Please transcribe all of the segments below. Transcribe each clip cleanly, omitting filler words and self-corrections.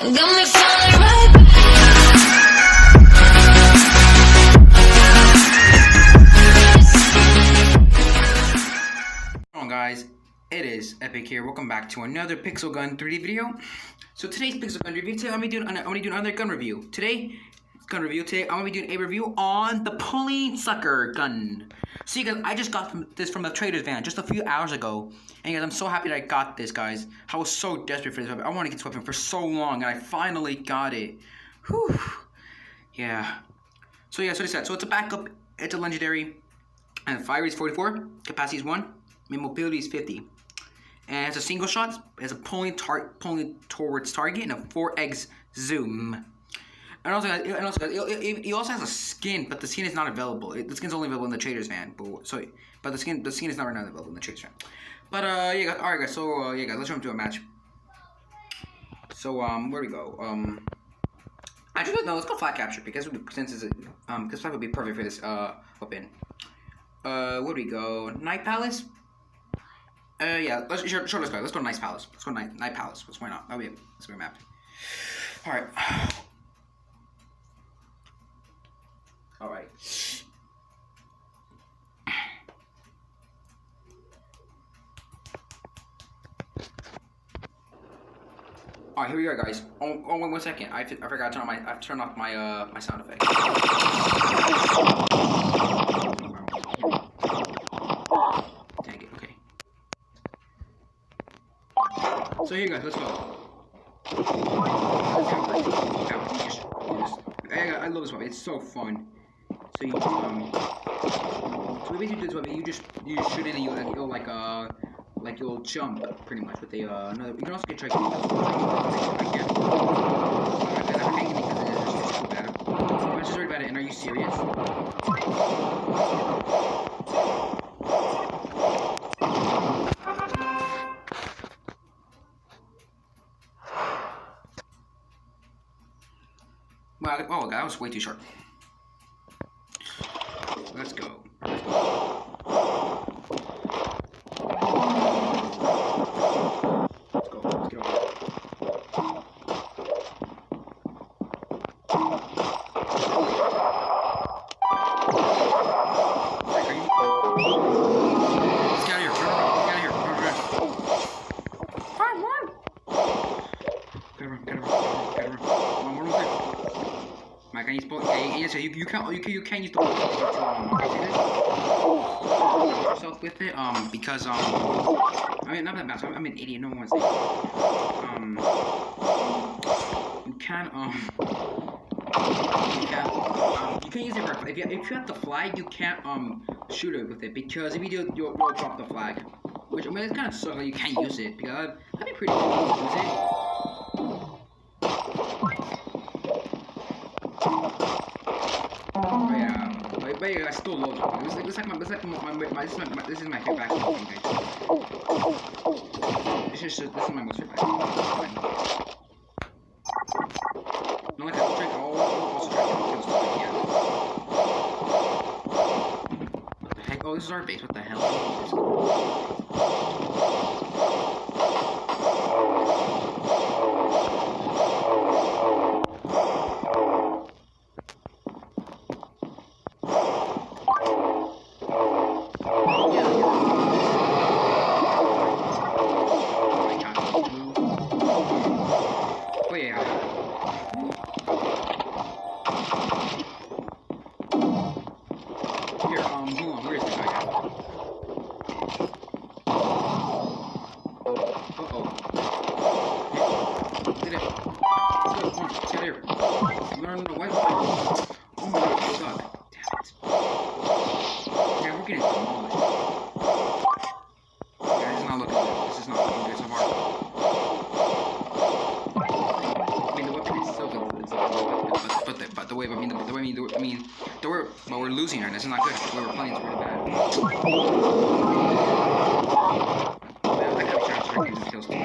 Got me feeling right back. Hello guys, it is Epic here. Welcome back to another Pixel Gun 3D video. So today's Pixel Gun review. Today I'm gonna do another gun review. Today I'm gonna be doing a review on the Pulling Sucker gun. So you guys, I just got this from the trader's van just a few hours ago, and you guys, I'm so happy that I got this, guys. I was so desperate for this weapon. I wanted to get this weapon for so long, and I finally got it. Whew. Yeah. So yeah, so it's a backup. It's a legendary, and fire is 44, capacity is 1, and mobility is 50. And it's a single shot. It's a pulling towards target and a 4x zoom. And also, it also has a skin, but the skin is not available. The skin's only available in the trader's van. But the skin is not available in the trader's van. But yeah, guys, all right, guys. So yeah, guys, let's jump to a match. So where do we go? Actually, no, let's go flag capture because flag would be perfect for this weapon. Where do we go? Night Palace. Yeah, let's go. Let's go to Night Palace. Let's go to Night Palace. Why not? That'll be let's go map. All right. All right. All right, here we go, guys. Oh, wait 1 second. I forgot to turn off my my sound effect. Dang it. Okay. So here, guys. Let's go. I love this weapon. It's so fun. So you just so basically this weapon, you shoot it and you'll jump pretty much with another. You can also get tricky. I'm hanging because it is just too bad. I'm just worried about it. And are you serious? Well, oh god, that was way too short. Let's go. Let's go. You can't use the yourself with it because I mean not that bad. I'm an idiot. No one wants to. You can't use it for if you have the flag, you can't shoot it with it because if you do, you'll drop the flag. Which I mean it's kind of sucks that you can't use it because that'd be pretty cool to use it. But yeah, I still love it. This is my favorite basketball game, guys. This is my most favorite basketball game. No, like I'll also try to kill stuff. Yeah. What the heck? Oh, this is our base. What the hell? But we're losing her. This is not good. The way we're playing is really bad. I gotta try to get these kills to this.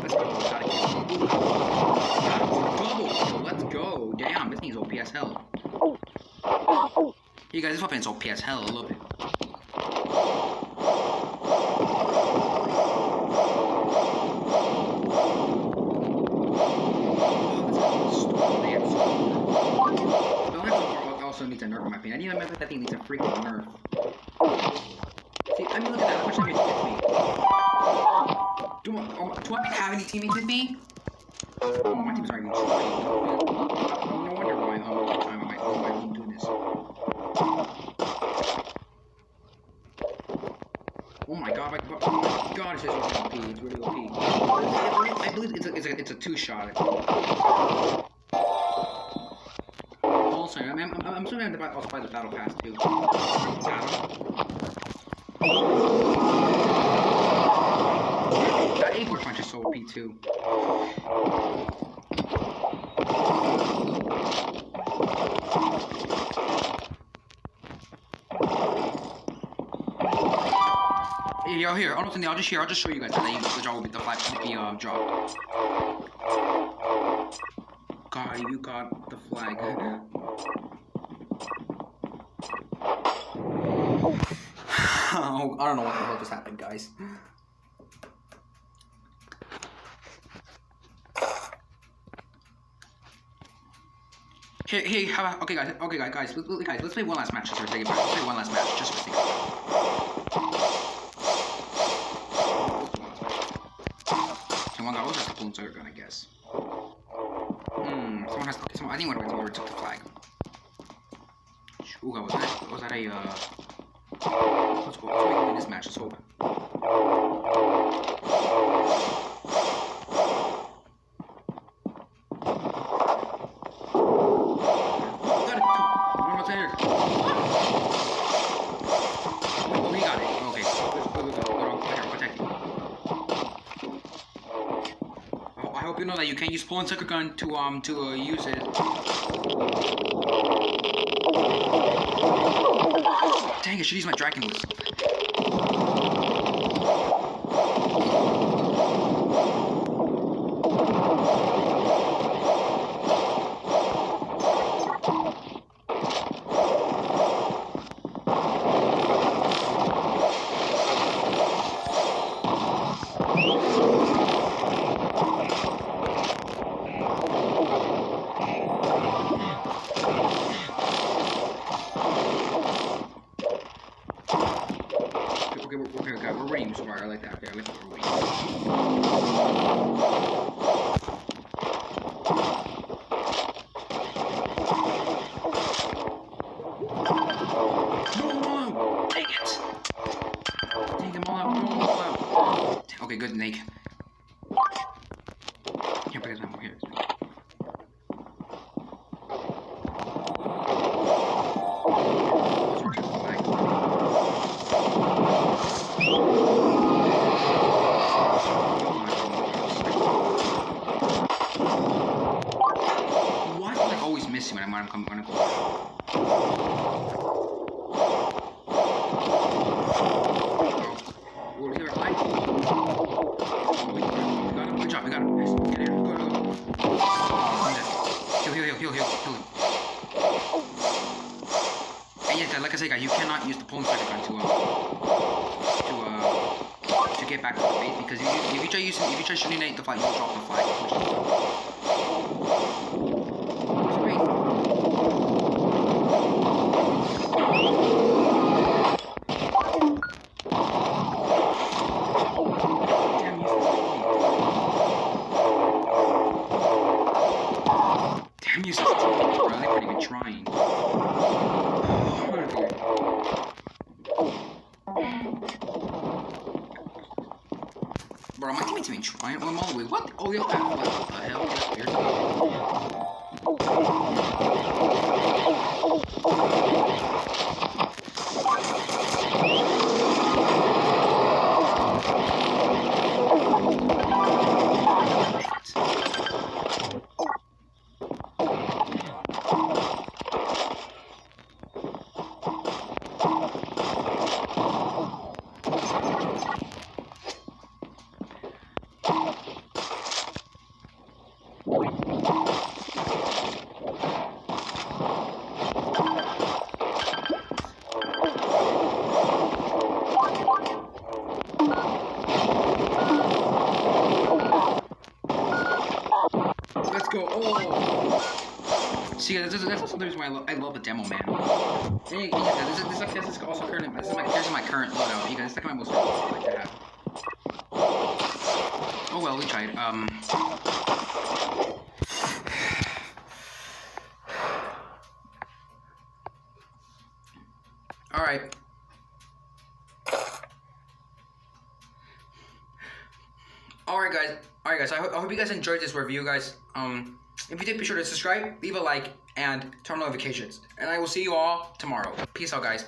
Let's go. Gotta kill. Let's go. Damn, this thing's OP as hell. You guys, this weapon is OP as hell a little bit. teammates with me? Oh, my team's not even trying. No wonder why all the time I'm doing this. Oh my god, it's just OP. It's really OP. I believe it's a two-shot. Also, I'm assuming I also buy the battle pass too. That A-board punch is so OP too. Yo, here, I'll just show you guys how they use the jaw with the flag drop. God, you got the flag. Oh, I don't know what the hell just happened, guys. Hey, how about, okay, guys, let's play one last match just for a second. Let's play one last match just for a second. Someone got a couple of gun, I guess. Someone has. Okay, I think whoever took the flag. Ooh, was that a let's go. Let's win this match. Let's hope. We got it. Okay. Good. Protect you. I hope you know that you can't use pull and sucker gun to use it. Dang, I should use my dragon whistle. Okay, we're winning so far. I like that. Okay, I like that we're winning. No! Dang it! Take them all out. Okay, good, Nate. Here, because I'm here. Why do I always miss him when I'm gonna go? Oh, here, I. We got him. Nice. Get here. Go. Heal him. And yeah, like I said, guys, you cannot use the pulling trigger gun to get back to the base, because if you try shooting at the flag, you'll drop the flag. Damn, use this bro. They weren't even trying. Bro, my teammates even trying. I'm all the way. What? Oh, yeah. What the hell? That's weird. Let's go. Oh. See, that's also the reason why I love the demo, man. Yeah, this is also current. This is my current loadout. It's like my most favorite thing I like to have. Oh well, we tried. Alright. Alright guys, I hope you guys enjoyed this review, guys. If you did, be sure to subscribe, leave a like, and turn on notifications. And I will see you all tomorrow. Peace out, guys.